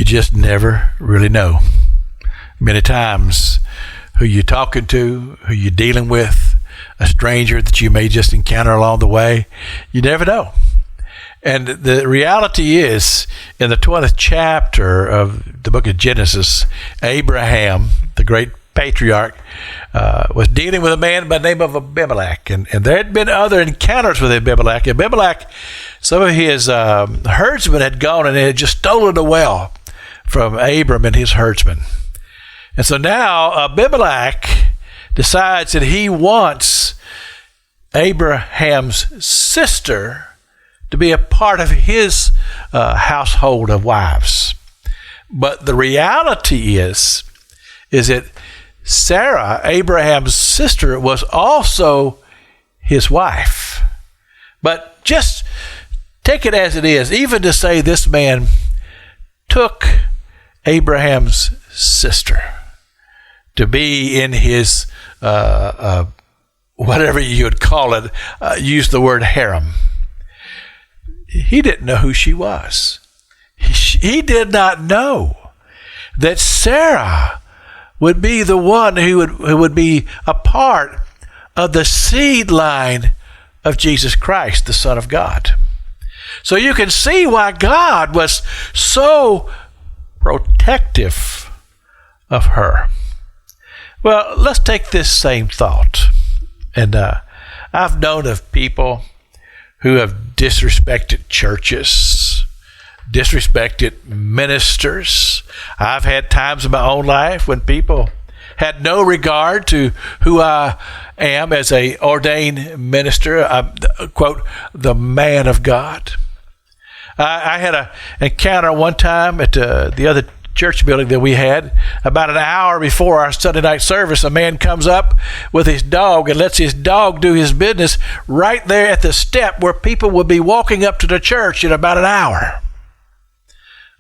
just never really know. Many times, who you're talking to, who you're dealing with, a stranger that you may just encounter along the way, you never know. And the reality is, in the 20th chapter of the book of Genesis, Abraham, the great patriarch, was dealing with a man by the name of Abimelech. And there had been other encounters with Abimelech. Abimelech, some of his herdsmen had gone and they had just stolen a well from Abram and his herdsmen. And so now Abimelech decides that he wants Abraham's sister to be a part of his household of wives. But the reality is that Sarah, Abraham's sister, was also his wife. But just take it as it is, even to say this man took Abraham's sister to be in his, whatever you would call it, use the word harem. He didn't know who she was. He did not know that Sarah would be the one who would be a part of the seed line of Jesus Christ, the Son of God. So you can see why God was so protective of her. Well, let's take this same thought. And I've known of people who have disrespected churches, disrespected ministers. I've had times in my own life when people had no regard to who I am as a ordained minister, quote, the man of God. I had an encounter one time at the other church building that we had. About an hour before our Sunday night service, a man comes up with his dog and lets his dog do his business right there at the step where people would be walking up to the church in about an hour.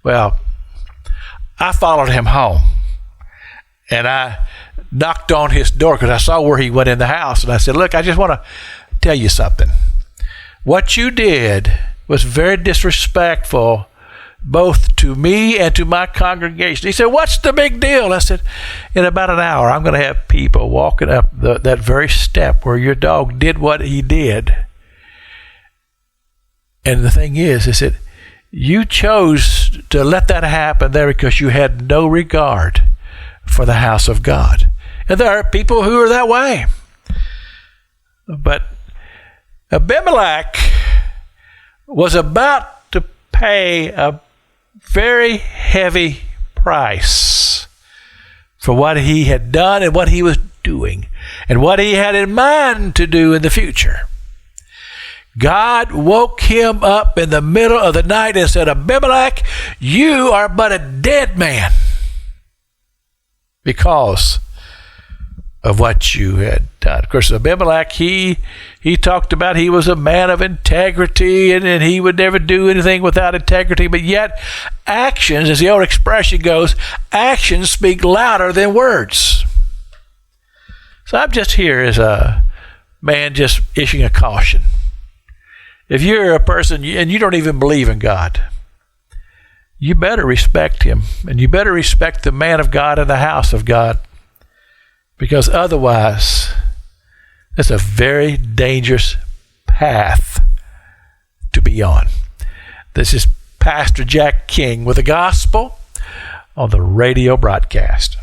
Well, I followed him home and I knocked on his door because I saw where he went in the house, and I said, look, I just want to tell you something. What you did was very disrespectful both to me and to my congregation. He said, what's the big deal? I said, in about an hour, I'm going to have people walking up that very step where your dog did what he did. And the thing is that you chose to let that happen there because you had no regard for the house of God. And there are people who are that way. But Abimelech was about to pay a very heavy price for what he had done and what he was doing and what he had in mind to do in the future. God woke him up in the middle of the night and said, Abimelech, you are but a dead man because of what you had done. Of course, Abimelech, he talked about he was a man of integrity and he would never do anything without integrity. But yet, actions, as the old expression goes, actions speak louder than words. So I'm just here as a man just issuing a caution. If you're a person and you don't even believe in God, you better respect him, and you better respect the man of God and the house of God. Because otherwise, it's a very dangerous path to be on. This is Pastor Jack King with the gospel on the radio broadcast.